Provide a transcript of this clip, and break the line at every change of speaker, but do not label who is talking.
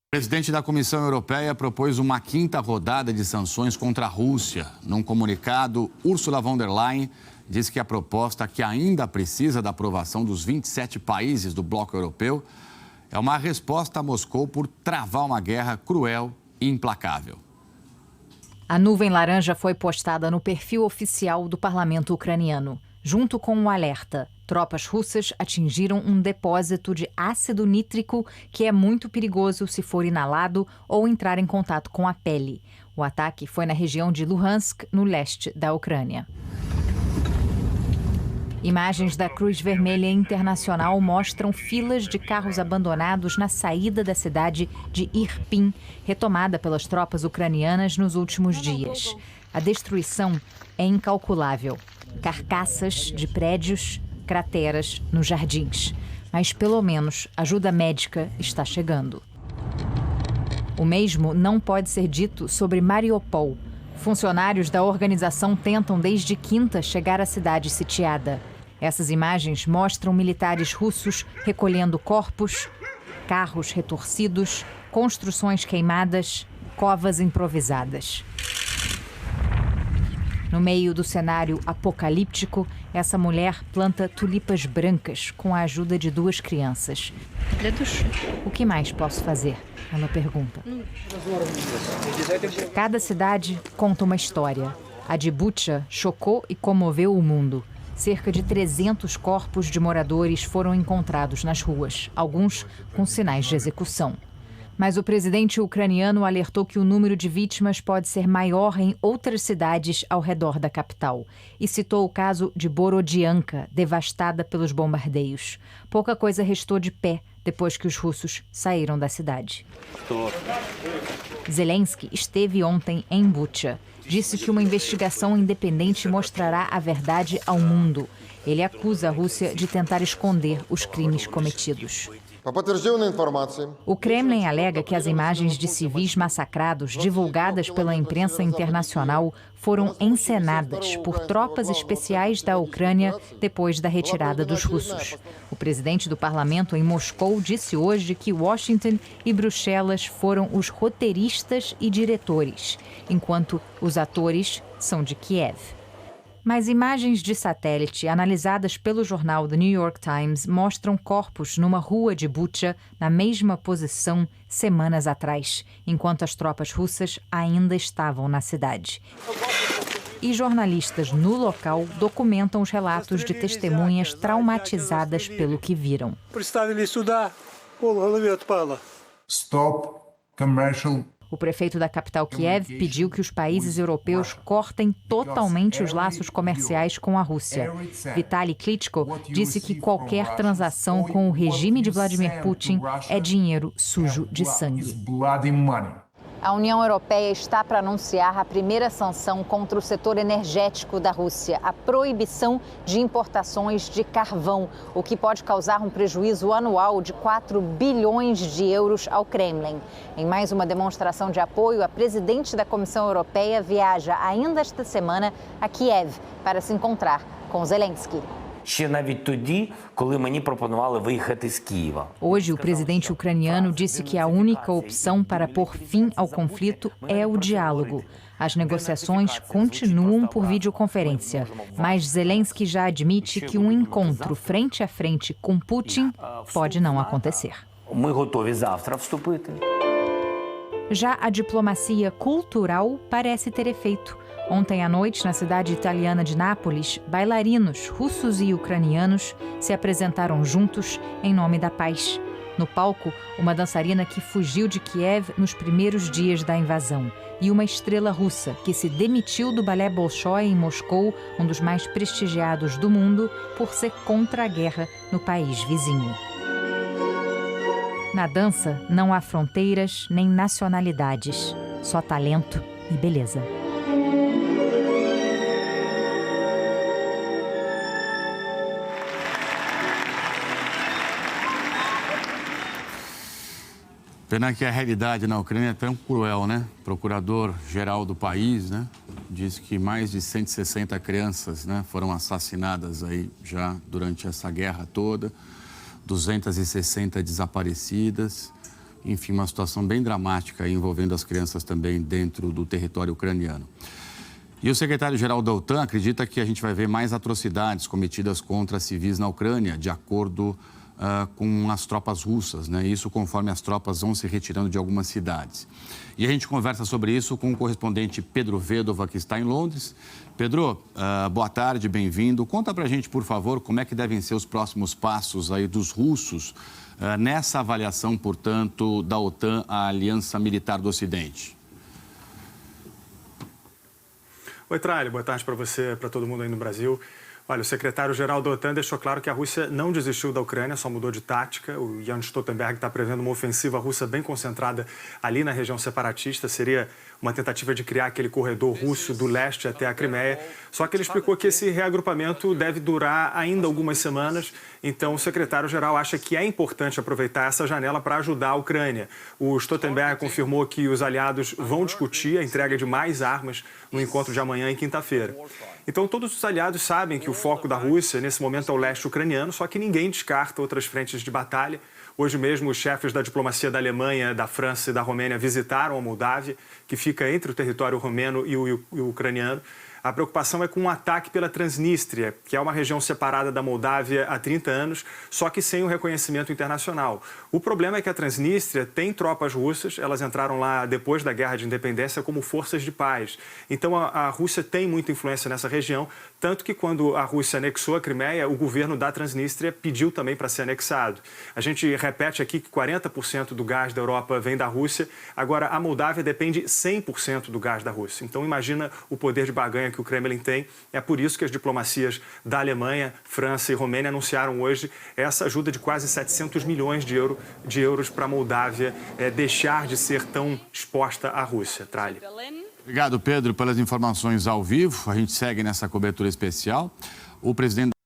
O presidente da Comissão Europeia propôs uma quinta rodada de sanções contra a Rússia. Num comunicado, Ursula von der Leyen disse que a proposta, que ainda precisa da aprovação dos 27 países do bloco europeu, é uma resposta a Moscou por travar uma guerra cruel e implacável.
A nuvem laranja foi postada no perfil oficial do parlamento ucraniano, junto com um alerta. Tropas russas atingiram um depósito de ácido nítrico que é muito perigoso se for inalado ou entrar em contato com a pele. O ataque foi na região de Luhansk, no leste da Ucrânia. Imagens da Cruz Vermelha Internacional mostram filas de carros abandonados na saída da cidade de Irpin, retomada pelas tropas ucranianas nos últimos dias. A destruição é incalculável. Carcaças de prédios, crateras nos jardins. Mas, pelo menos, ajuda médica está chegando. O mesmo não pode ser dito sobre Mariupol. Funcionários da organização tentam desde quinta chegar à cidade sitiada. Essas imagens mostram militares russos recolhendo corpos, carros retorcidos, construções queimadas, covas improvisadas. No meio do cenário apocalíptico, essa mulher planta tulipas brancas com a ajuda de 2 crianças. O que mais posso fazer? Ela pergunta. Cada cidade conta uma história. A de Bucha chocou e comoveu o mundo. Cerca de 300 corpos de moradores foram encontrados nas ruas, alguns com sinais de execução. Mas o presidente ucraniano alertou que o número de vítimas pode ser maior em outras cidades ao redor da capital. E citou o caso de Borodianka, devastada pelos bombardeios. Pouca coisa restou de pé depois que os russos saíram da cidade. Zelensky esteve ontem em Bucha. Disse que uma investigação independente mostrará a verdade ao mundo. Ele acusa a Rússia de tentar esconder os crimes cometidos. O Kremlin alega que as imagens de civis massacrados divulgadas pela imprensa internacional foram encenadas por tropas especiais da Ucrânia depois da retirada dos russos. O presidente do parlamento em Moscou disse hoje que Washington e Bruxelas foram os roteiristas e diretores, enquanto os atores são de Kiev. Mas imagens de satélite analisadas pelo jornal The New York Times mostram corpos numa rua de Bucha na mesma posição semanas atrás, enquanto as tropas russas ainda estavam na cidade. E jornalistas no local documentam os relatos de testemunhas traumatizadas pelo que viram.
Stop commercial.
O prefeito da capital Kiev pediu que os países europeus cortem totalmente os laços comerciais com a Rússia. Vitaly Klitschko disse que qualquer transação com o regime de Vladimir Putin é dinheiro sujo de sangue. A União Europeia está para anunciar a primeira sanção contra o setor energético da Rússia, a proibição de importações de carvão, o que pode causar um prejuízo anual de 4 bilhões de euros ao Kremlin. Em mais uma demonstração de apoio, a presidente da Comissão Europeia viaja ainda esta semana a Kiev para se encontrar com Zelensky. Hoje, o presidente ucraniano disse que a única opção para pôr fim ao conflito é o diálogo. As negociações continuam por videoconferência, mas Zelensky já admite que um encontro frente a frente com Putin pode não acontecer. Já a diplomacia cultural parece ter efeito. Ontem à noite, na cidade italiana de Nápoles, bailarinos russos e ucranianos se apresentaram juntos em nome da paz. No palco, uma dançarina que fugiu de Kiev nos primeiros dias da invasão e uma estrela russa que se demitiu do Balé Bolshoi em Moscou, um dos mais prestigiados do mundo, por ser contra a guerra no país vizinho. Na dança, não há fronteiras nem nacionalidades, só talento e beleza.
Pena que a realidade na Ucrânia é tão cruel, né? O procurador-geral do país, né, diz que mais de 160 crianças, né, foram assassinadas aí já durante essa guerra toda, 260 desaparecidas, Enfim, uma situação bem dramática envolvendo as crianças também dentro do território ucraniano. E o secretário-geral da OTAN acredita que a gente vai ver mais atrocidades cometidas contra civis na Ucrânia, de acordo com as tropas russas, né? Isso conforme as tropas vão se retirando de algumas cidades. E a gente conversa sobre isso com o correspondente Pedro Vedova, que está em Londres. Pedro, boa tarde, bem-vindo. Conta pra gente, por favor, como é que devem ser os próximos passos aí dos russos nessa avaliação, portanto, da OTAN, a Aliança Militar do Ocidente.
Oi, Tralha, boa tarde para você, para todo mundo aí no Brasil. Olha, o secretário-geral da OTAN deixou claro que a Rússia não desistiu da Ucrânia, só mudou de tática. O Jens Stoltenberg está prevendo uma ofensiva russa bem concentrada ali na região separatista. Seria uma tentativa de criar aquele corredor russo do leste até a Crimeia. Só que ele explicou que esse reagrupamento deve durar ainda algumas semanas. Então, o secretário-geral acha que é importante aproveitar essa janela para ajudar a Ucrânia. O Stoltenberg confirmou que os aliados vão discutir a entrega de mais armas no encontro de amanhã e quinta-feira. Então, todos os aliados sabem que o foco da Rússia, nesse momento, é o leste ucraniano, só que ninguém descarta outras frentes de batalha. Hoje mesmo, os chefes da diplomacia da Alemanha, da França e da Romênia visitaram a Moldávia, que fica entre o território romeno e o ucraniano. A preocupação é com um ataque pela Transnistria, que é uma região separada da Moldávia há 30 anos, só que sem o reconhecimento internacional. O problema é que a Transnistria tem tropas russas, elas entraram lá depois da Guerra de Independência como forças de paz. Então a Rússia tem muita influência nessa região, tanto que quando a Rússia anexou a Crimeia, o governo da Transnistria pediu também para ser anexado. A gente repete aqui que 40% do gás da Europa vem da Rússia, agora a Moldávia depende 100% do gás da Rússia. Então imagina o poder de barganha que o Kremlin tem. É por isso que as diplomacias da Alemanha, França e Romênia anunciaram hoje essa ajuda de quase 700 milhões de euros para a Moldávia deixar de ser tão exposta à Rússia. Tralha.
Obrigado, Pedro, pelas informações ao vivo. A gente segue nessa cobertura especial. O presidente